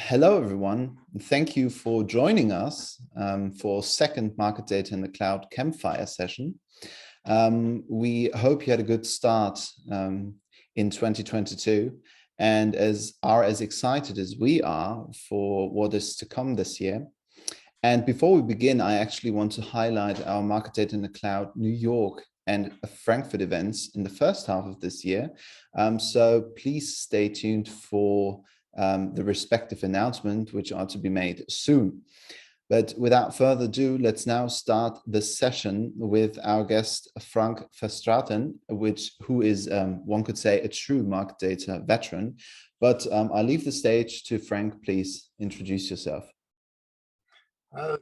Hello, everyone. Thank you for joining us for second Market Data in the Cloud Campfire Session. We hope you had a good start in 2022 and are as excited as we are for what is to come this year. And before we begin, I actually want to highlight our Market Data in the Cloud New York and Frankfurt events in the first half of this year. So please stay tuned for the respective announcement, which are to be made soon. But without further ado, let's now start the session with our guest, Frank Verstraeten, who is, one could say, a true market data veteran. But I'll leave the stage to Frank. Please introduce yourself.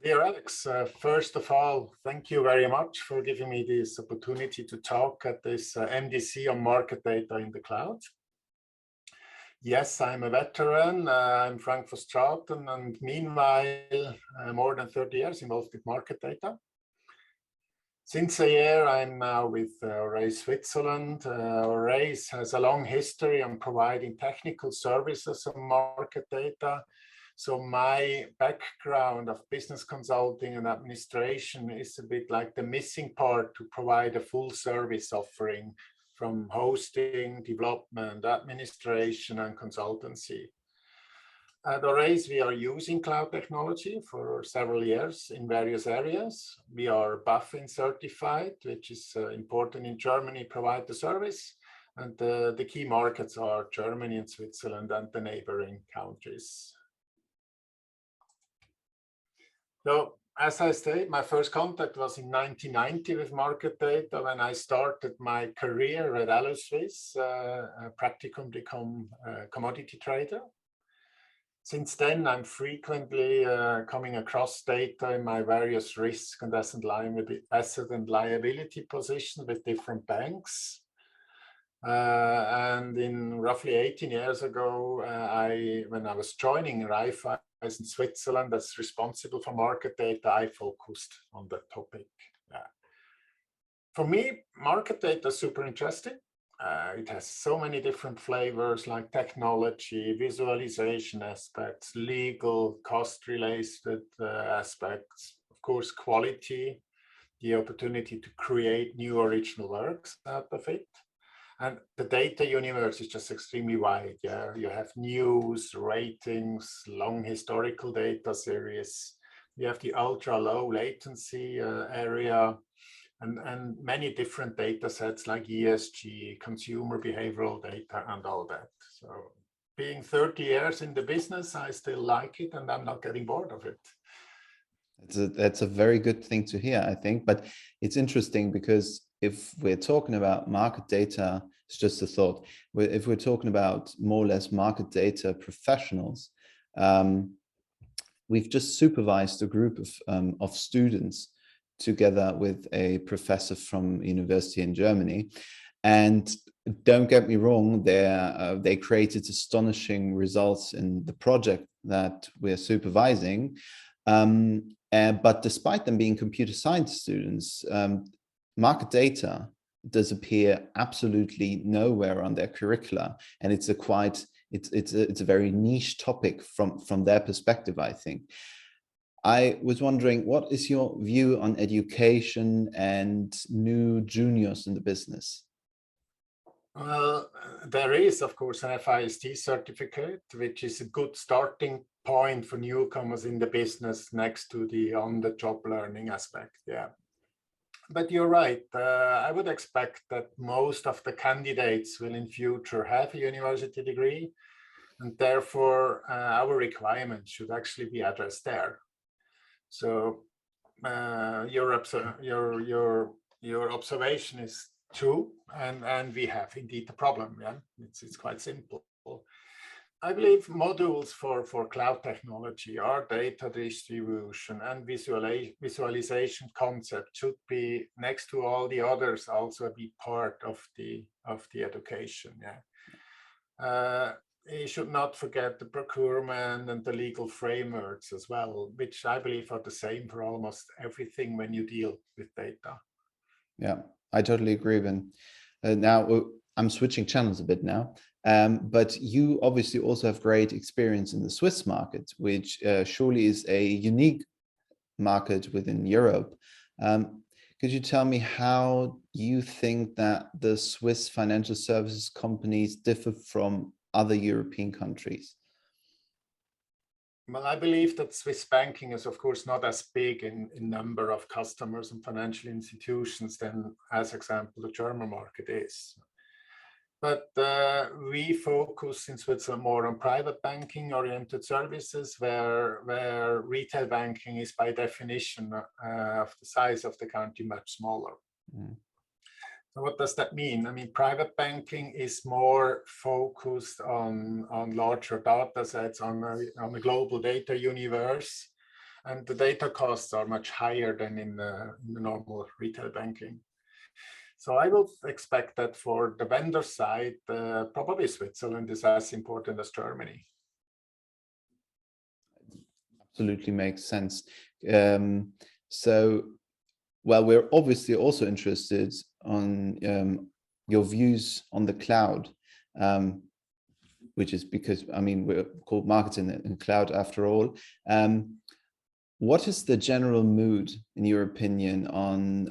Dear Alex, first of all, thank you very much for giving me this opportunity to talk at this MDC on market data in the cloud. Yes, I'm a veteran. I'm Frank Verstraeten, and meanwhile, more than 30 years involved with market data. Since a year, I'm now with Oraïse, Switzerland. Oraïse has a long history on providing technical services on market data. So my background of business consulting and administration is a bit like the missing part to provide a full service offering from hosting, development, administration, and consultancy. At Oraïse, we are using cloud technology for several years in various areas. We are BaFin certified, which is important in Germany, provide the service. And the key markets are Germany and Switzerland and the neighboring countries. So, as I said, my first contact was in 1990 with market data when I started my career at Swiss, practicum become a commodity trader. Since then, I'm frequently coming across data in my various risk and asset and liability positions with different banks. And in roughly 18 years ago, when I was joining Raiffeisen in Switzerland as responsible for market data, I focused on that topic. For me, market data is super interesting. It has so many different flavors like technology, visualization aspects, legal, cost-related aspects, of course, quality, the opportunity to create new original works out of it. And the data universe is just extremely wide. Yeah, you have news, ratings, long historical data series. You have the ultra low latency area, and many different data sets like ESG, consumer behavioral data, and all that. So being 30 years in the business, I still like it, and I'm not getting bored of it. That's a very good thing to hear, I think. But it's interesting because if we're talking about market data, it's just a thought. If we're talking about more or less market data professionals, we've just supervised a group of students together with a professor from university in Germany. And don't get me wrong, they created astonishing results in the project that we're supervising. But despite them being computer science students, market data does appear absolutely nowhere on their curricula, and it's a very niche topic from their perspective, I think. I was wondering, what is your view on education and new juniors in the business? Well, there is, of course, an FIST certificate, which is a good starting point for newcomers in the business next to the on-the-job learning aspect. Yeah. But you're right. I would expect that most of the candidates will in future have a university degree, and therefore our requirements should actually be addressed there. So your observation is true, and we have indeed a problem. Yeah, it's quite simple. I believe modules for cloud technology, our data distribution and visualization concept should be, next to all the others, also be part of the education. Yeah. You should not forget the procurement and the legal frameworks as well, which I believe are the same for almost everything when you deal with data. Yeah, I totally agree. Now I'm switching channels a bit now. But you obviously also have great experience in the Swiss market, which surely is a unique market within Europe. Could you tell me how you think that the Swiss financial services companies differ from other European countries? Well, I believe that Swiss banking is, of course, not as big in number of customers and financial institutions than, as example, the German market is. But we focus in Switzerland more on private banking oriented services, where retail banking is by definition of the size of the country much smaller. Mm. So what does that mean? I mean, private banking is more focused on larger data sets, on a global data universe, and the data costs are much higher than in the normal retail banking. So I would expect that for the vendor side, probably Switzerland is as important as Germany. Absolutely makes sense. So, well, we're obviously also interested on your views on the cloud, which is because, I mean, we're called marketing in cloud after all. What is the general mood, in your opinion, on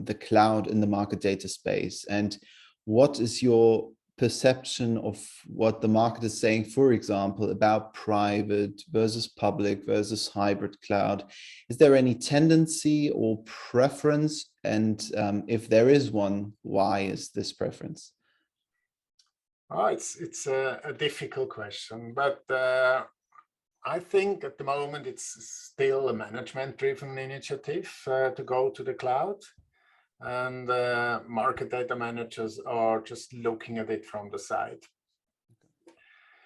the cloud in the market data space? And what is your perception of what the market is saying, for example, about private versus public versus hybrid cloud? Is there any tendency or preference? And if there is one, why is this preference? Oh, it's a difficult question, but I think at the moment it's still a management-driven initiative to go to the cloud, and market data managers are just looking at it from the side.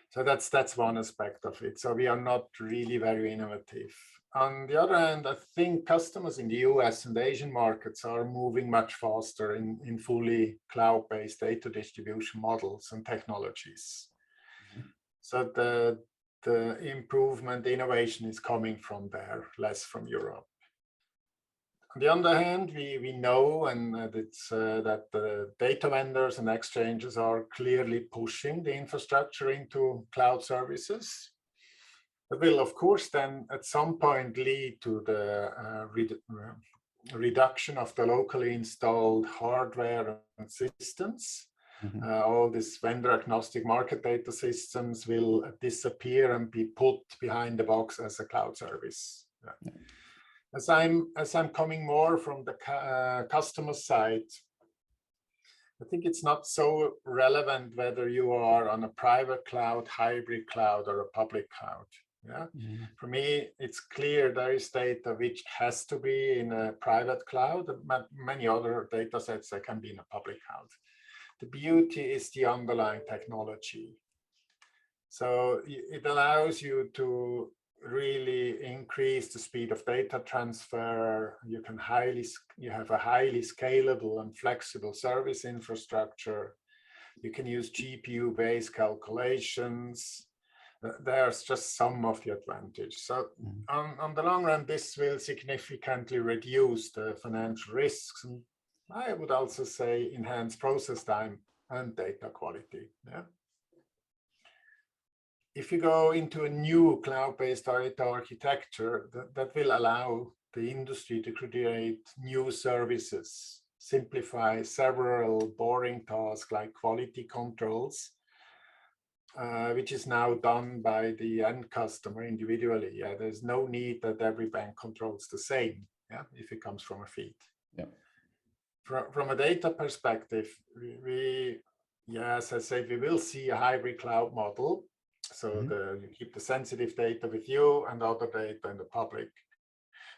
So that's one aspect of it. So we are not really very innovative. On the other hand, I think customers in the US and Asian markets are moving much faster in fully cloud-based data distribution models and technologies. Mm-hmm. So the improvement, innovation is coming from there, less from Europe. On the other hand, we know that the data vendors and exchanges are clearly pushing the infrastructure into cloud services. That will, of course, then at some point lead to the reduction of the locally installed hardware and systems. Mm-hmm. All these vendor agnostic market data systems will disappear and be put behind the box as a cloud service. Yeah. As I'm coming more from the customer side, I think it's not so relevant whether you are on a private cloud, hybrid cloud, or a public cloud. Yeah. Mm-hmm. For me, it's clear there is data which has to be in a private cloud, but many other data sets that can be in a public cloud. The beauty is the underlying technology. So it allows you to really increase the speed of data transfer. You have a highly scalable and flexible service infrastructure. You can use GPU-based calculations. There's just some of the advantage. So on the long run, this will significantly reduce the financial risks. And I would also say enhance process time and data quality. Yeah. If you go into a new cloud-based data architecture, that will allow the industry to create new services, simplify several boring tasks like quality controls, which is now done by the end customer individually. Yeah, there's no need that every bank controls the same. Yeah, if it comes from a feed. Yeah. From a data perspective, as I said, we will see a hybrid cloud model. So you keep the sensitive data with you and other data in the public.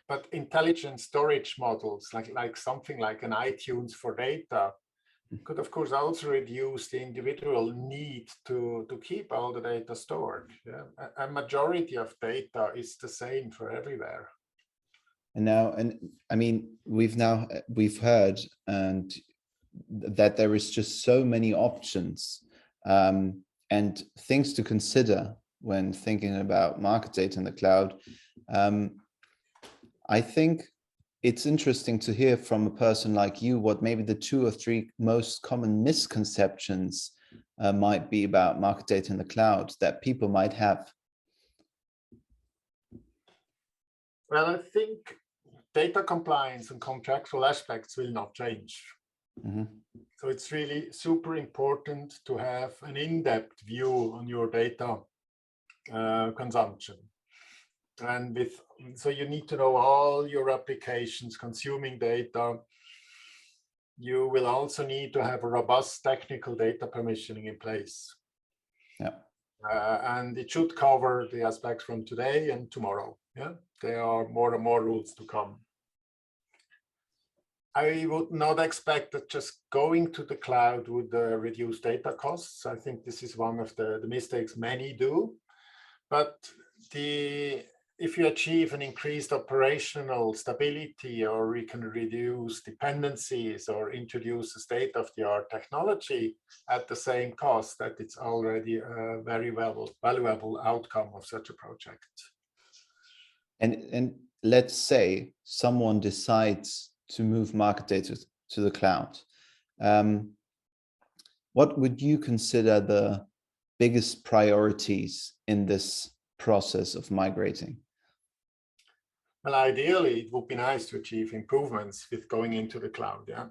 But intelligent storage models, like something like an iTunes for data, could of course also reduce the individual need to keep all the data stored. Yeah? A majority of data is the same for everywhere. And I mean, we've heard that there is just so many options and things to consider when thinking about market data in the cloud. I think it's interesting to hear from a person like you what maybe the 2 or 3 most common misconceptions might be about market data in the cloud that people might have? Well, I think data compliance and contractual aspects will not change. Mm-hmm. So it's really super important to have an in-depth view on your data consumption. And so you need to know all your applications consuming data. You will also need to have a robust technical data permissioning in place. Yeah. And it should cover the aspects from today and tomorrow. Yeah, there are more and more rules to come. I would not expect that just going to the cloud would reduce data costs. I think this is one of the mistakes many do. But if you achieve an increased operational stability, or we can reduce dependencies or introduce a state-of-the-art technology at the same cost, that it's already a very valuable outcome of such a project. And let's say someone decides to move market data to the cloud. What would you consider the biggest priorities in this process of migrating? Well, ideally, it would be nice to achieve improvements with going into the cloud. Yeah.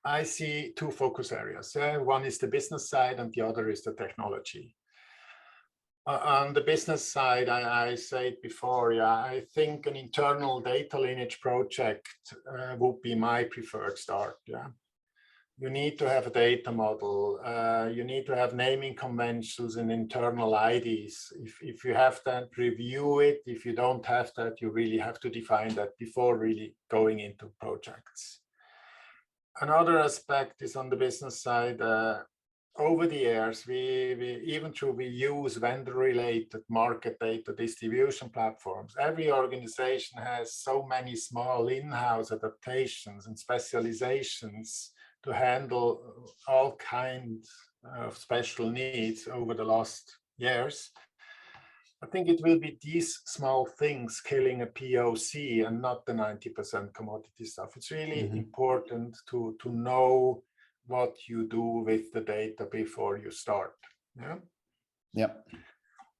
I see two focus areas. One is the business side, and the other is the technology. On the business side, I said before, I think an internal data lineage project would be my preferred start. Yeah. You need to have a data model. You need to have naming conventions and internal IDs. If you have that, review it. If you don't have that, you really have to define that before really going into projects. Another aspect is on the business side. Over the years, we use vendor-related market data distribution platforms. Every organization has so many small in-house adaptations and specializations to handle all kinds of special needs over the last years. I think it will be these small things killing a POC and not the 90% commodity stuff. It's really important to know what you do with the data before you start. Yeah.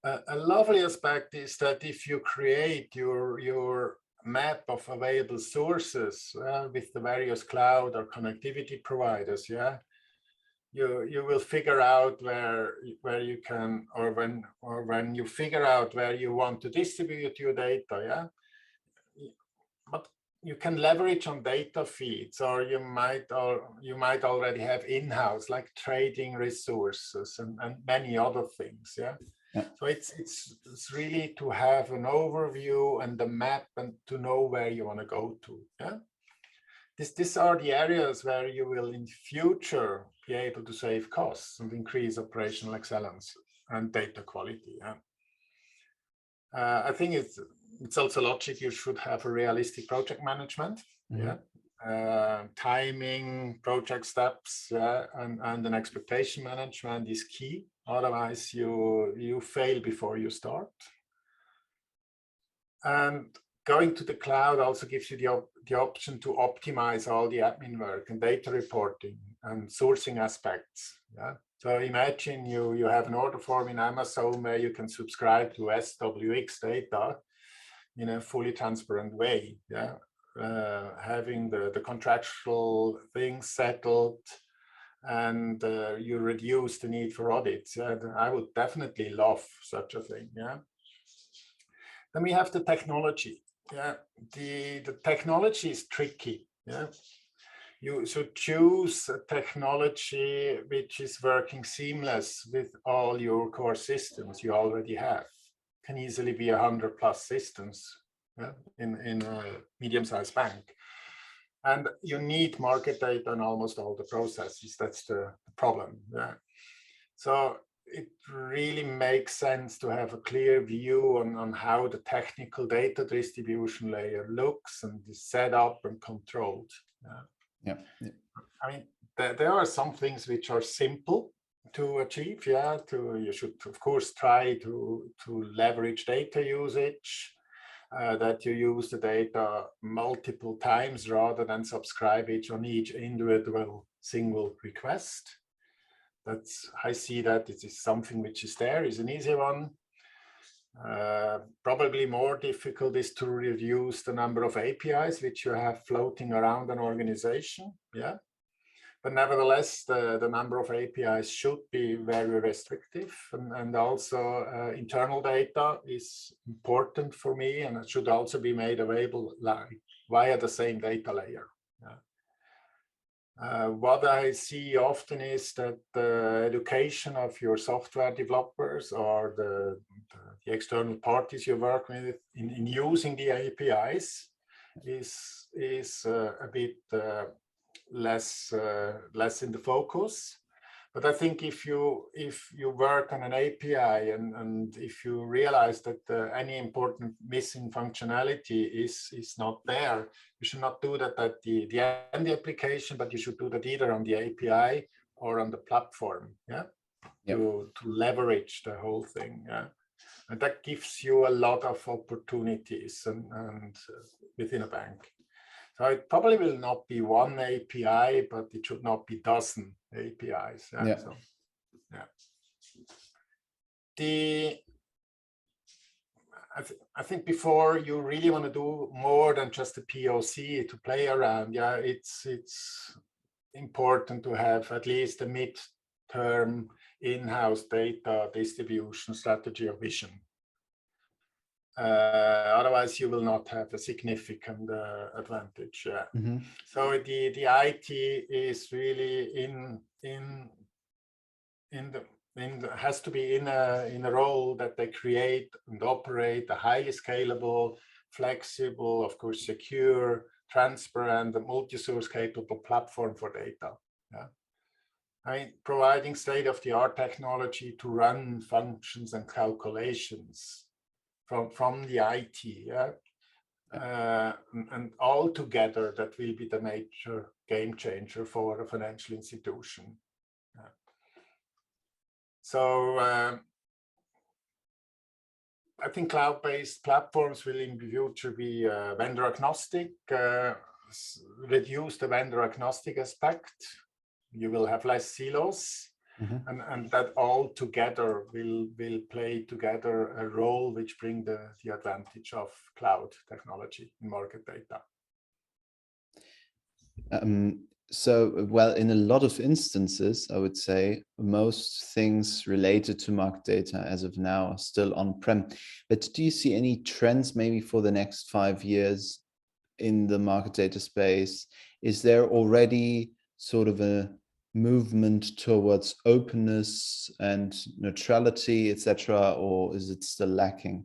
A lovely aspect is that if you create your map of available sources with the various cloud or connectivity providers, you will figure out where you can, or when you figure out where you want to distribute your data, but you can leverage on data feeds, or you might already have in-house, like trading resources and many other things. So it's really to have an overview and the map and to know where you want to go to. These are the areas where you will in future be able to save costs and increase operational excellence and data quality. I think it's also logic. You should have a realistic project management. Timing, project steps, and an expectation management is key. Otherwise, you fail before you start. And going to the cloud also gives you the option to optimize all the admin work and data reporting and sourcing aspects. So imagine you have an order form in Amazon where you can subscribe to SWX data in a fully transparent way. Having the contractual things settled, and you reduce the need for audits. I would definitely love such a thing. Then we have the technology. The technology is tricky. You should choose a technology which is working seamless with all your core systems you already have. Can easily be 100+ systems in a medium-sized bank. And you need market data in almost all the processes. That's the problem. So it really makes sense to have a clear view on how the technical data distribution layer looks and is set up and controlled. I mean, there are some things which are simple to achieve. You should, of course, try to leverage data usage, that you use the data multiple times rather than subscribe it on each individual single request. I see that it is something which is there, is an easy one. Probably more difficult is to reduce the number of APIs which you have floating around an organization. Yeah. But nevertheless, the number of APIs should be very restrictive, and also internal data is important for me, and it should also be made available like via the same data layer. Yeah. What I see often is that the education of your software developers or the external parties you work with in using the APIs is a bit less in the focus. But I think if you work on an API and if you realize that any important missing functionality is not there, you should not do that at the end application, but you should do that either on the API or on the platform. Yeah. Yep. To leverage the whole thing. Yeah. And that gives you a lot of opportunities and within a bank. So it probably will not be one API, but it should not be dozen APIs. Yeah. Yeah. So, yeah. I think before you really want to do more than just a POC to play around. Yeah, it's important to have at least a mid-term in-house data distribution strategy or vision. Otherwise, you will not have a significant advantage. Yeah. Mm-hmm. So the IT is really has to be in a role that they create and operate a highly scalable, flexible, of course, secure, transparent, and multi-source capable platform for data. Yeah. Providing state-of-the-art technology to run functions and calculations from the IT, yeah? And all together, that will be the major game changer for a financial institution. Yeah. So I think cloud-based platforms will in the future be vendor agnostic, reduce the vendor agnostic aspect. You will have less silos. Mm-hmm. And that all together will play together a role which bring the advantage of cloud technology in market data. So, well, in a lot of instances, I would say most things related to market data as of now are still on-prem. But do you see any trends maybe for the next 5 years in the market data space? Is there already sort of a movement towards openness and neutrality, etc., or is it still lacking?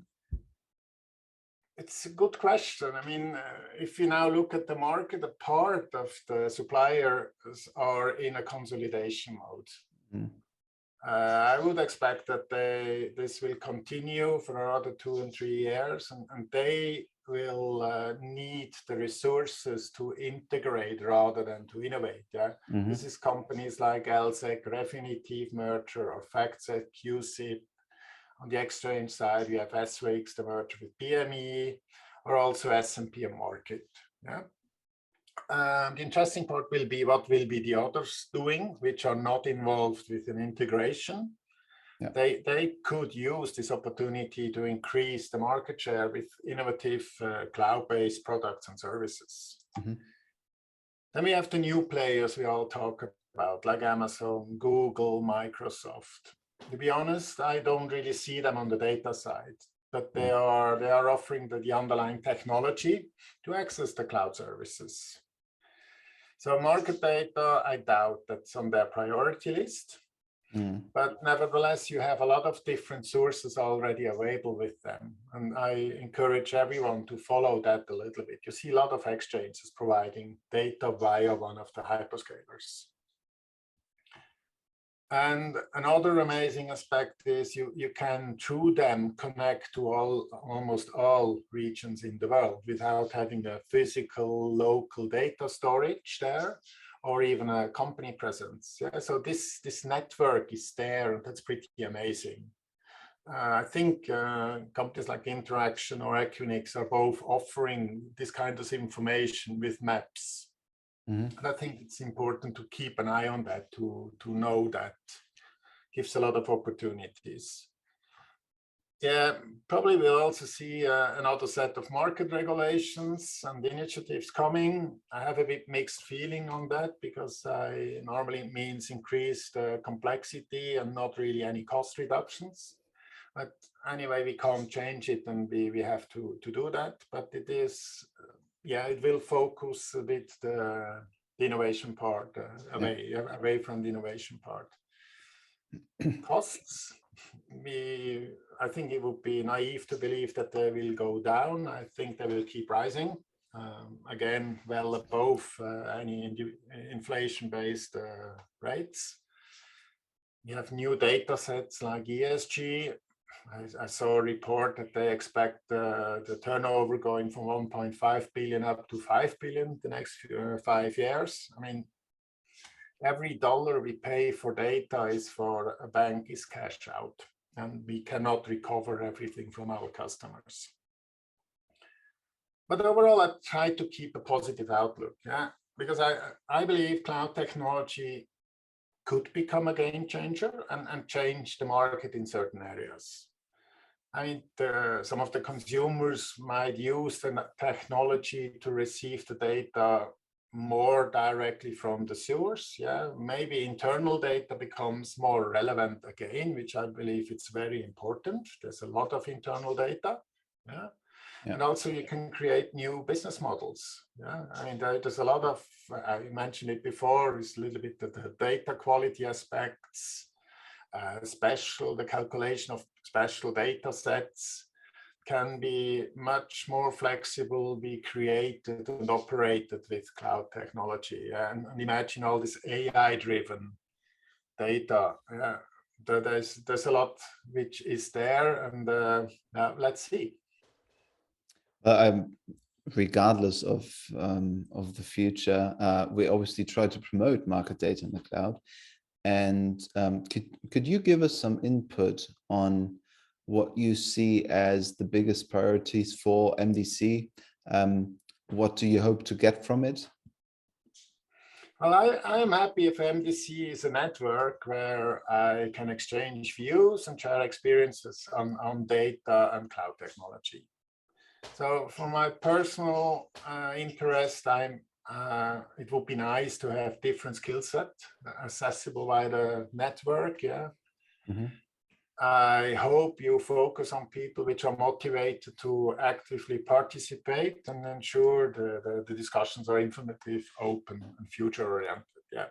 It's a good question. I mean, if you now look at the market, a part of the suppliers are in a consolidation mode. Mm. I would expect that this will continue for another 2 and 3 years, and they will need the resources to integrate rather than to innovate. Yeah, mm-hmm. This is companies like LSEG, Refinitiv merger, or FactSet, QSIP. On the exchange side, we have SWX, the merger with BME, or also S&P and Market. Yeah. The interesting part will be what will be the others doing, which are not involved with an integration. Yeah. They could use this opportunity to increase the market share with innovative cloud-based products and services. Mm-hmm. Then we have the new players we all talk about, like Amazon, Google, Microsoft. To be honest, I don't really see them on the data side, but they are offering the underlying technology to access the cloud services. So market data, I doubt that's on their priority list. Mm. But nevertheless, you have a lot of different sources already available with them. And I encourage everyone to follow that a little bit. You see a lot of exchanges providing data via one of the hyperscalers. And another amazing aspect is you can, through them, connect to almost all regions in the world without having a physical local data storage there, or even a company presence. Yeah, so this network is there, and that's pretty amazing. I think companies like Interaction or Equinix are both offering this kind of information with maps. Mm-hmm. And I think it's important to keep an eye on that, to know that. gives a lot of opportunities. Yeah, probably we'll also see another set of market regulations and initiatives coming. I have a bit mixed feeling on that because normally it means increased complexity and not really any cost reductions. But anyway, we can't change it, and we have to do that. But it is, yeah, it will focus a bit the innovation part away from the innovation part. Costs. I think it would be naive to believe that they will go down. I think they will keep rising. Again, well above any inflation-based rates. You have new data sets like ESG. I saw a report that they expect the turnover going from 1.5 billion up to 5 billion the next 5 years. I mean, every dollar we pay for data is for a bank is cash out, and we cannot recover everything from our customers. But overall, I try to keep a positive outlook, yeah, because I believe cloud technology could become a game changer and change the market in certain areas. I mean, some of the consumers might use the technology to receive the data more directly from the source. Yeah, maybe internal data becomes more relevant again, which I believe it's very important. There's a lot of internal data. Yeah. Yeah. And also you can create new business models. Yeah, I mean, there's a lot of, I mentioned it before, is a little bit the data quality aspects, the calculation of special data sets can be much more flexible, be created and operated with cloud technology. And imagine all this AI-driven data. Yeah, there's a lot which is there, and let's see. Regardless of the future, we obviously try to promote market data in the cloud. And could you give us some input on what you see as the biggest priorities for MDC? What do you hope to get from it? Well, I am happy if MDC is a network where I can exchange views and share experiences on data and cloud technology. So for my personal interest, it would be nice to have different skill set accessible by the network. Yeah. Mm-hmm. I hope you focus on people which are motivated to actively participate and ensure the discussions are informative, open, and future-oriented. Yeah.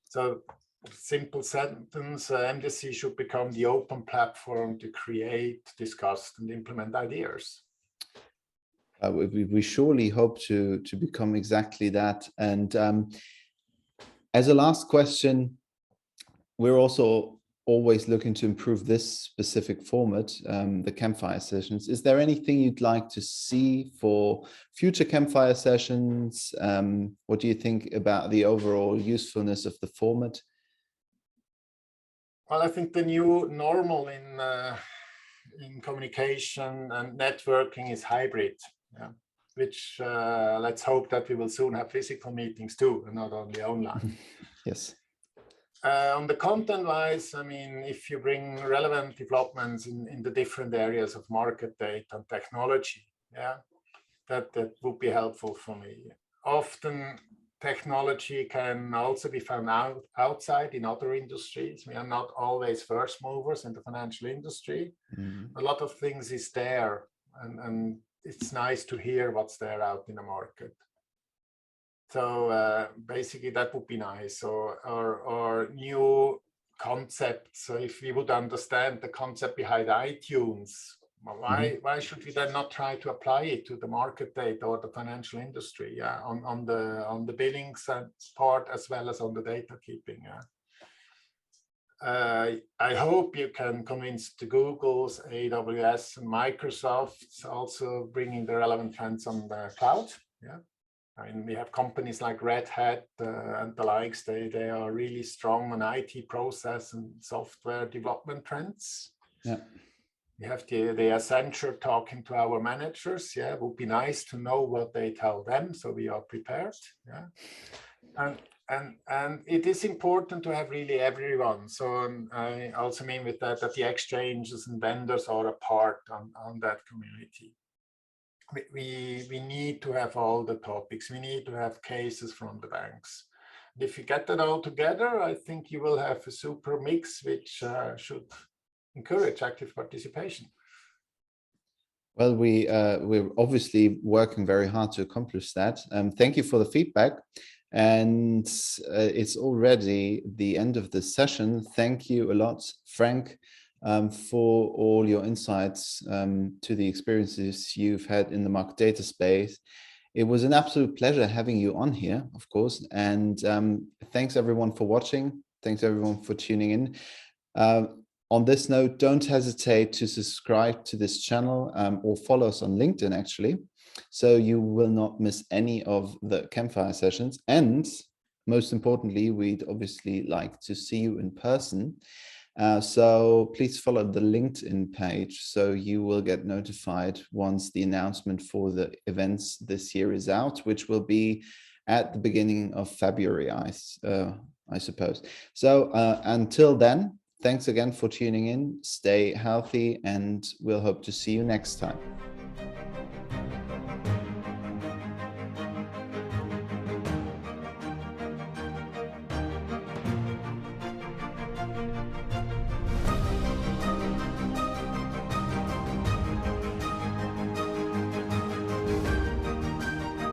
So, simple sentence: MDC should become the open platform to create, discuss, and implement ideas. We surely hope to become exactly that. And as a last question, we're also always looking to improve this specific format, the Campfire Sessions. Is there anything you'd like to see for future Campfire Sessions? What do you think about the overall usefulness of the format? Well, I think the new normal in communication and networking is hybrid, yeah, which let's hope that we will soon have physical meetings too, and not only online. Yes. On the content-wise, I mean, if you bring relevant developments in the different areas of market data and technology, yeah, that would be helpful for me. Often, technology can also be found outside in other industries. We are not always first movers in the financial industry. Mm-hmm. A lot of things is there, and it's nice to hear what's there out in the market. So basically that would be nice, or new concepts. So if we would understand the concept behind iTunes, why should we then not try to apply it to the market data or the financial industry? Yeah, on the billing part as well as on the data keeping. Yeah. I hope you can convince the Googles, AWS, and Microsofts also bringing the relevant trends on the cloud. Yeah. I mean, we have companies like Red Hat and the likes. They are really strong on IT process and software development trends. Yeah. We have the Accenture talking to our managers. Yeah, it would be nice to know what they tell them, so we are prepared. Yeah. And And it is important to have really everyone. So I also mean with that the exchanges and vendors are a part on that community. We need to have all the topics. We need to have cases from the banks. And if you get that all together, I think you will have a super mix, which should encourage active participation. Well, we're obviously working very hard to accomplish that. Thank you for the feedback. And it's already the end of this session. Thank you a lot, Frank, for all your insights to the experiences you've had in the market data space. It was an absolute pleasure having you on here, of course. And thanks everyone for watching. Thanks everyone for tuning in. On this note, don't hesitate to subscribe to this channel or follow us on LinkedIn, actually, so you will not miss any of the Campfire sessions. And most importantly, we'd obviously like to see you in person. So please follow the LinkedIn page so you will get notified once the announcement for the events this year is out, which will be at the beginning of February, I suppose. So until then, thanks again for tuning in. Stay healthy, and we'll hope to see you next time.